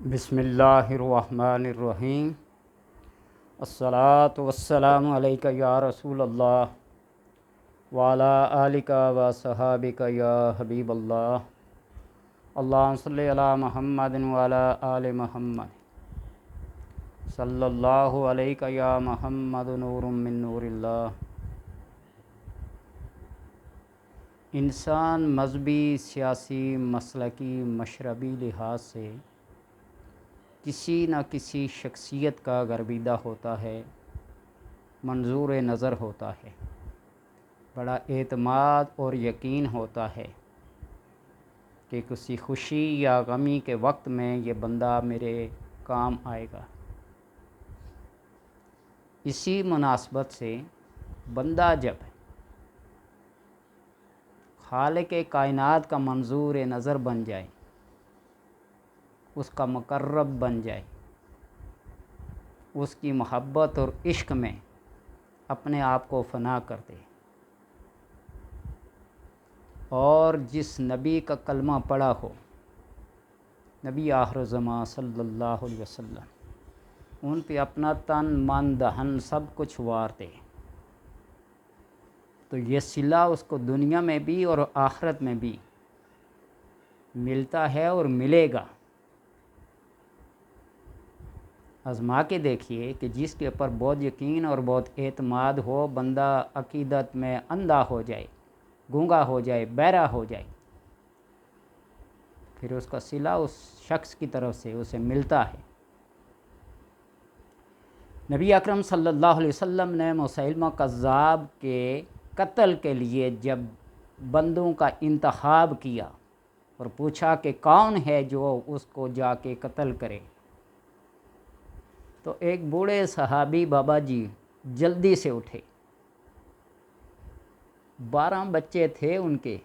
بسم اللہ الرحمن الرحیم۔ الصلاۃ والسلام علیک یا رسول اللہ وعلی آلک و صحابک یا حبیب اللہ۔ اللہم صلی علی محمد وعلی آل محمد صلی اللہ علیک یا محمد نور من نور اللہ۔ انسان مذہبی، سیاسی، مسلکی، مشربی لحاظ سے کسی نہ کسی شخصیت کا گرویدہ ہوتا ہے، منظور نظر ہوتا ہے، بڑا اعتماد اور یقین ہوتا ہے کہ کسی خوشی یا غمی کے وقت میں یہ بندہ میرے کام آئے گا۔ اسی مناسبت سے بندہ جب خالق کائنات کا منظور نظر بن جائے، اس کا مقرب بن جائے، اس کی محبت اور عشق میں اپنے آپ کو فنا کر دے، اور جس نبی کا کلمہ پڑھا ہو، نبی آخر زمان صلی اللہ علیہ وسلم، ان پہ اپنا تن من دہن سب کچھ وار دے، تو یہ صلہ اس کو دنیا میں بھی اور آخرت میں بھی ملتا ہے اور ملے گا۔ آزما کے دیکھیے کہ جس کے اوپر بہت یقین اور بہت اعتماد ہو، بندہ عقیدت میں اندھا ہو جائے، گونگا ہو جائے، بہرا ہو جائے، پھر اس کا صلہ اس شخص کی طرف سے اسے ملتا ہے۔ نبی اکرم صلی اللہ علیہ وسلم نے مسیلمہ کذاب کے قتل کے لیے جب بندوں کا انتخاب کیا اور پوچھا کہ کون ہے جو اس کو جا کے قتل کرے، تو ایک بوڑھے صحابی بابا جی جلدی سے اٹھے۔ 12 بچے تھے ان کے،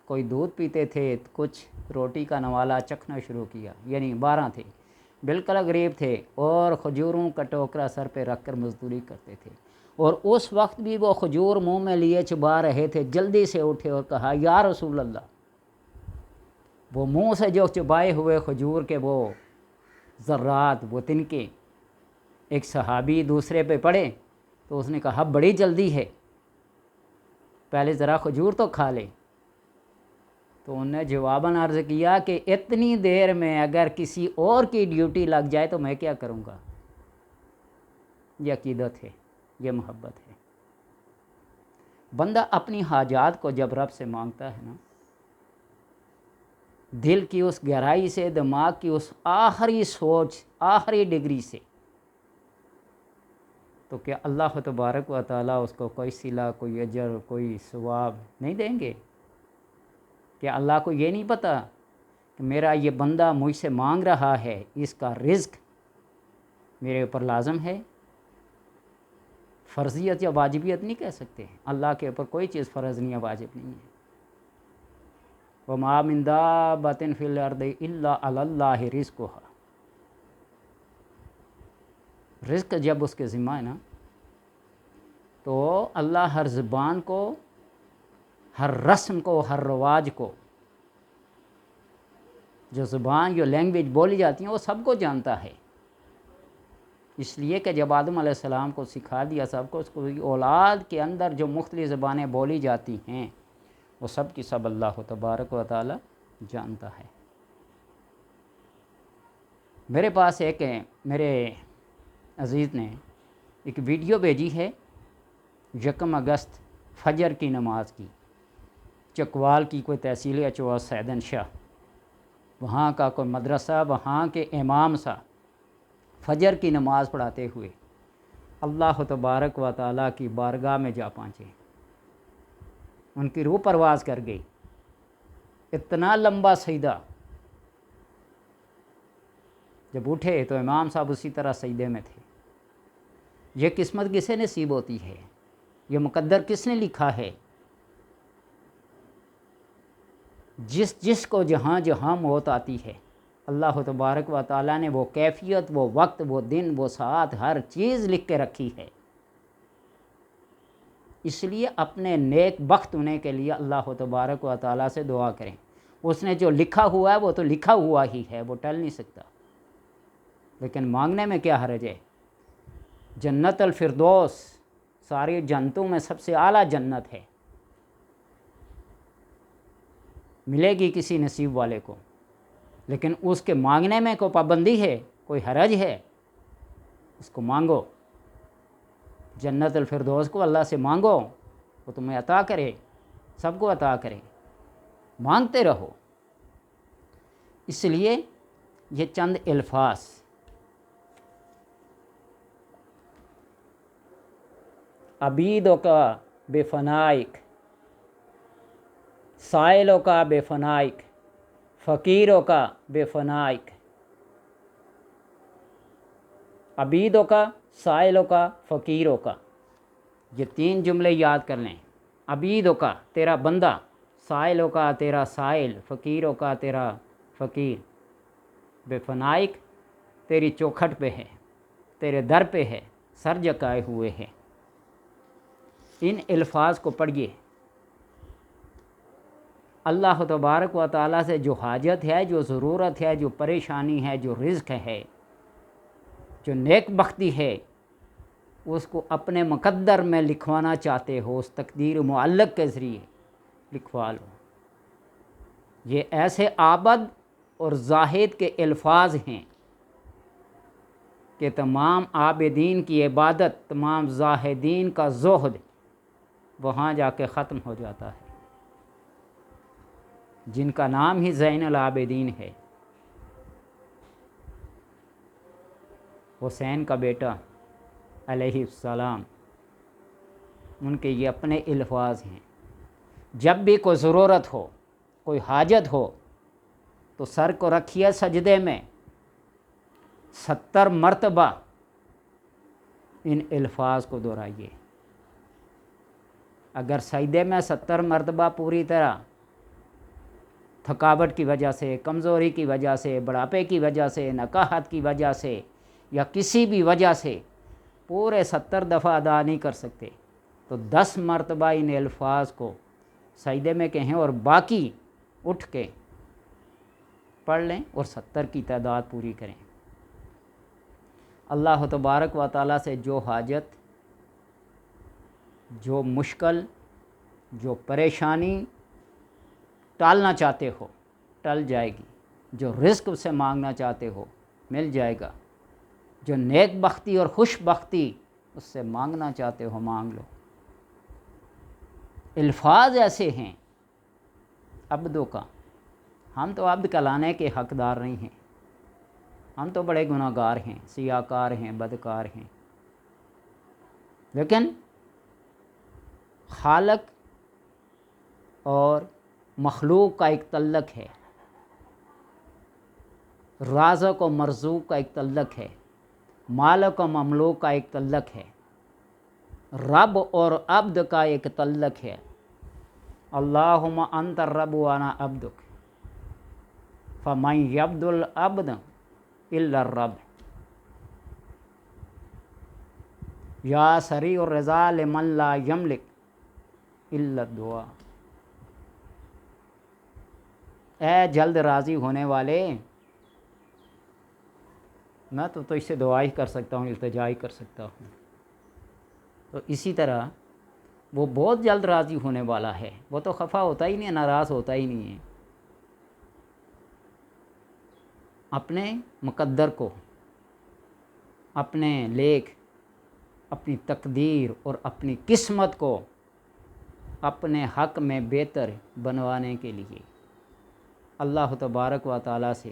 کوئی دودھ پیتے تھے، کچھ روٹی کا نوالا چکھنا شروع کیا، یعنی 12 تھے، بالکل غریب تھے، اور کھجوروں کا ٹوکرا سر پہ رکھ کر مزدوری کرتے تھے، اور اس وقت بھی وہ کھجور منہ میں لیے چبا رہے تھے۔ جلدی سے اٹھے اور کہا یا رسول اللہ۔ وہ منہ سے جو چبائے ہوئے کھجور کے وہ ذرات، وہ تنکے ایک صحابی دوسرے پہ پڑے، تو اس نے کہا بڑی جلدی ہے، پہلے ذرا کھجور تو کھا لے۔ تو انہوں نے جواباً عرض کیا کہ اتنی دیر میں اگر کسی اور کی ڈیوٹی لگ جائے تو میں کیا کروں گا۔ یہ عقیدت ہے، یہ محبت ہے۔ بندہ اپنی حاجات کو جب رب سے مانگتا ہے نا، دل کی اس گہرائی سے، دماغ کی اس آخری سوچ، آخری ڈگری سے، تو کیا اللہ تبارک و تعالیٰ اس کو کوئی صلہ، کوئی اجر، کوئی ثواب نہیں دیں گے؟ کیا اللہ کو یہ نہیں پتہ کہ میرا یہ بندہ مجھ سے مانگ رہا ہے، اس کا رزق میرے اوپر لازم ہے؟ فرضیت یا واجبیت نہیں کہہ سکتے، اللہ کے اوپر کوئی چیز فرض نہیں ہے، واجب نہیں ہے۔ وَمَا مِن دَابَّةٍ فِي الْأَرْضِ إِلَّا عَلَى اللَّهِ رِزْقُهَا۔ رزق جب اس کے ذمہ ہے نا، تو اللہ ہر زبان کو، ہر رسم کو، ہر رواج کو، جو زبان، جو لینگویج بولی جاتی ہیں، وہ سب کو جانتا ہے۔ اس لیے کہ جب آدم علیہ السلام کو سکھا دیا سب کو، اس کو اولاد کے اندر جو مختلف زبانیں بولی جاتی ہیں، وہ سب کی سب اللہ تبارک و تعالی جانتا ہے۔ میرے پاس میرے عزیز نے ایک ویڈیو بھیجی ہے 1 اگست فجر کی نماز کی، چکوال کی کوئی تحصیل ہے، چوا سیدن شاہ، وہاں کا کوئی مدرسہ، وہاں کے امام صاحب فجر کی نماز پڑھاتے ہوئے اللہ تبارک و تعالیٰ کی بارگاہ میں جا پہنچے، ان کی روح پرواز کر گئی، اتنا لمبا سجدہ۔ جب اٹھے تو امام صاحب اسی طرح سجدے میں تھے۔ یہ قسمت کسے نصیب ہوتی ہے؟ یہ مقدر کس نے لکھا ہے؟ جس کو جہاں جہاں موت آتی ہے، اللہ تبارک و تعالیٰ نے وہ کیفیت، وہ وقت، وہ دن، وہ ساعت، ہر چیز لکھ کے رکھی ہے۔ اس لیے اپنے نیک بخت ہونے کے لیے اللہ تبارک و تعالیٰ سے دعا کریں۔ اس نے جو لکھا ہوا ہے وہ تو لکھا ہوا ہی ہے، وہ ٹل نہیں سکتا۔ لیکن مانگنے میں کیا حرج ہے؟ جنت الفردوس ساری جنتوں میں سب سے اعلیٰ جنت ہے، ملے گی کسی نصیب والے کو، لیکن اس کے مانگنے میں کوئی پابندی ہے، کوئی حرج ہے؟ اس کو مانگو، جنت الفردوس کو اللہ سے مانگو، وہ تمہیں عطا کرے، سب کو عطا کرے، مانگتے رہو۔ اس لیے یہ چند الفاظ عبیدوں کا بے فنائک، سائلوں کا بے فنائک، فقیروں کا بے فنائک، عبیدوں کا، سائلوں کا، فقیروں کا، یہ تین جملے یاد کر لیں۔ عبیدوں کا تیرا بندہ، سائلوں کا تیرا سائل، فقیروں کا تیرا فقیر، بے فنائک تیری چوکھٹ پہ ہے، تیرے در پہ ہے، سر جھکائے ہوئے ہے۔ ان الفاظ کو پڑھیے۔ اللہ تبارک و تعالیٰ سے جو حاجت ہے، جو ضرورت ہے، جو پریشانی ہے، جو رزق ہے، جو نیک بختی ہے، اس کو اپنے مقدر میں لکھوانا چاہتے ہو، اس تقدیر معلق کے ذریعے لکھوا لو۔ یہ ایسے عابد اور زاہد کے الفاظ ہیں کہ تمام عابدین کی عبادت، تمام زاہدین کا زہد وہاں جا کے ختم ہو جاتا ہے، جن کا نام ہی زین العابدین ہے۔ حسین کا بیٹا علیہ السلام، ان کے یہ اپنے الفاظ ہیں۔ جب بھی کوئی ضرورت ہو، کوئی حاجت ہو، تو سر کو رکھیے سجدے میں، 70 مرتبہ ان الفاظ کو دہرائیے۔ اگر سجدے میں 70 مرتبہ پوری طرح تھکاوٹ کی وجہ سے، کمزوری کی وجہ سے، بڑھاپے کی وجہ سے، نکاحت کی وجہ سے، یا کسی بھی وجہ سے پورے 70 دفعہ ادا نہیں کر سکتے، تو 10 مرتبہ ان الفاظ کو سجدے میں کہیں اور باقی اٹھ کے پڑھ لیں اور 70 کی تعداد پوری کریں۔ اللہ تبارک و تعالیٰ سے جو حاجت، جو مشکل، جو پریشانی ٹالنا چاہتے ہو ٹل جائے گی، جو رزق سے مانگنا چاہتے ہو مل جائے گا، جو نیک بختی اور خوش بختی اس سے مانگنا چاہتے ہو مانگ لو۔ الفاظ ایسے ہیں عبدوں کا، ہم تو عبد کہلانے کے حقدار نہیں ہیں، ہم تو بڑے گناہ گار ہیں، سیاہ کار ہیں، بدکار ہیں، لیکن خالق اور مخلوق کا ایک تعلق ہے، رازق و مرزوق کا ایک تعلق ہے، مالک و مملوک کا ایک تعلق ہے، رب اور عبد کا ایک تعلق ہے۔ اللہم انت الرب وانا عبدک فمن یعبد العبد الا الرب، یا سریع الرضا لمن لا یملک الا الدعا۔ اے جلد راضی ہونے والے، میں تو اس سے دعا ہی کر سکتا ہوں، التجا ہی کر سکتا ہوں۔ تو اسی طرح وہ بہت جلد راضی ہونے والا ہے، وہ تو خفا ہوتا ہی نہیں ہے، ناراض ہوتا ہی نہیں ہے۔ اپنے مقدر کو، اپنے لیکھ، اپنی تقدیر اور اپنی قسمت کو اپنے حق میں بہتر بنوانے کے لیے اللہ تبارک و تعالیٰ سے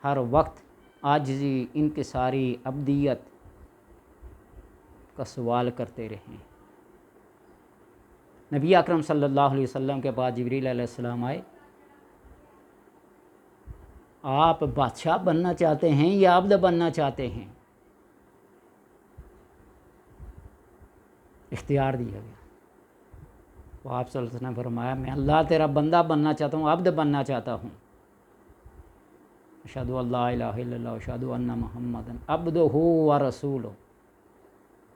ہر وقت عاجزی، انکساری، عبدیت کا سوال کرتے رہیں۔ نبی اکرم صلی اللہ علیہ وسلم کے پاس جبریل علیہ السلام آئے، آپ بادشاہ بننا چاہتے ہیں یا عبد بننا چاہتے ہیں؟ اختیار دیا گیا، تو آپ صلی اللہ علیہ وسلم نے فرمایا میں اللہ تیرا بندہ بننا چاہتا ہوں، عبد بننا چاہتا ہوں۔ اشہد ان لا الہ الا اللہ اشہد ان محمد عبدہ و رسولہ،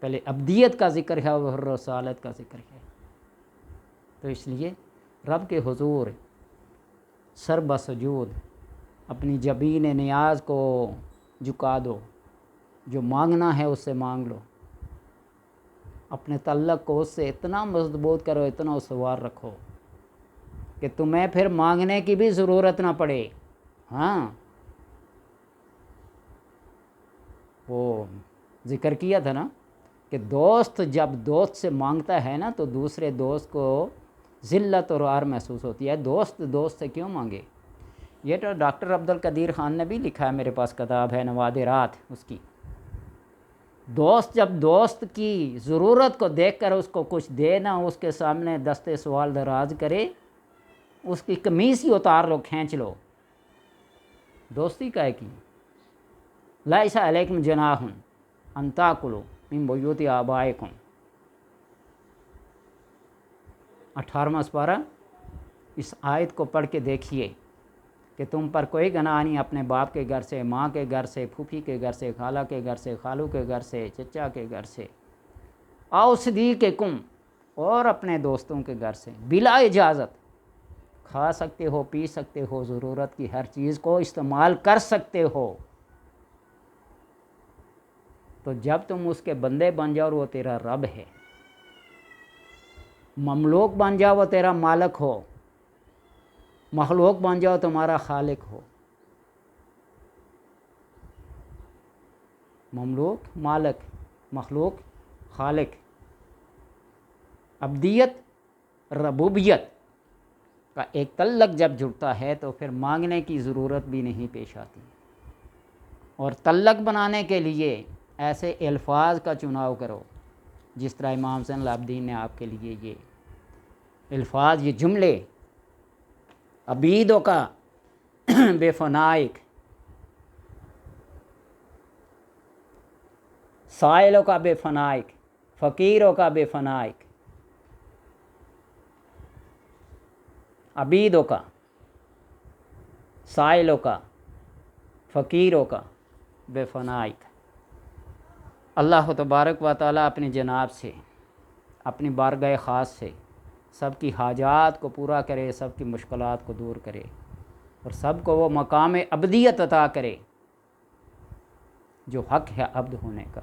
پہلے عبدیت کا ذکر ہے اور رسالت کا ذکر ہے۔ تو اس لیے رب کے حضور سر بسجود اپنی جبین نیاز کو جھکا دو، جو مانگنا ہے اس سے مانگ لو، اپنے تعلق کو اس سے اتنا مضبوط کرو، اتنا استوار رکھو کہ تمہیں پھر مانگنے کی بھی ضرورت نہ پڑے۔ ہاں وہ ذکر کیا تھا نا کہ دوست جب دوست سے مانگتا ہے نا تو دوسرے دوست کو ذلت اور عار محسوس ہوتی ہے، دوست سے کیوں مانگے۔ یہ تو ڈاکٹر عبدالقدیر خان نے بھی لکھا ہے، میرے پاس کتاب ہے نوادرات اس کی۔ دوست جب دوست کی ضرورت کو دیکھ کر اس کو کچھ دے نہ، اس کے سامنے دستے سوال دراز کرے، اس کی قمیص ہی اتار لو، کھینچ لو، دوستی کا ہے کی۔ لیس علیکم جناح ان تاکلوا من بیوت آبائکم، 18واں سپارہ۔ اس آیت کو پڑھ کے دیکھیے کہ تم پر کوئی گناہ نہیں اپنے باپ کے گھر سے، ماں کے گھر سے، پھوپھی کے گھر سے، خالہ کے گھر سے، خالو کے گھر سے، چچا کے گھر سے، او صدیقکم، اور اپنے دوستوں کے گھر سے، بلا اجازت۔ کھا سکتے ہو، پی سکتے ہو، ضرورت کی ہر چیز کو استعمال کر سکتے ہو، تو جب تم اس کے بندے بن جاؤ وہ تیرا رب ہے، مملوک بن جاؤ وہ تیرا مالک ہو، مخلوق بن جاؤ تمہارا خالق ہو۔ مملوک مالک، مخلوق خالق، عبدیت ربوبیت کا ایک تعلق جب جڑتا ہے تو پھر مانگنے کی ضرورت بھی نہیں پیش آتی۔ اور تعلق بنانے کے لیے ایسے الفاظ کا چناؤ کرو جس طرح امام زین العابدین نے آپ کے لیے یہ الفاظ، یہ جملے، عبیدوں کا بے فنائک، سائلوں کا بے فنائک، فقیروں کا بے فنائک، عبیدوں کا، سائلوں کا، فقیروں کا بے فنائک۔ اللہ تبارک و تعالیٰ اپنی جناب سے، اپنی بارگاہ خاص سے سب کی حاجات کو پورا کرے، سب کی مشکلات کو دور کرے، اور سب کو وہ مقام عبدیت عطا کرے جو حق ہے عبد ہونے کا۔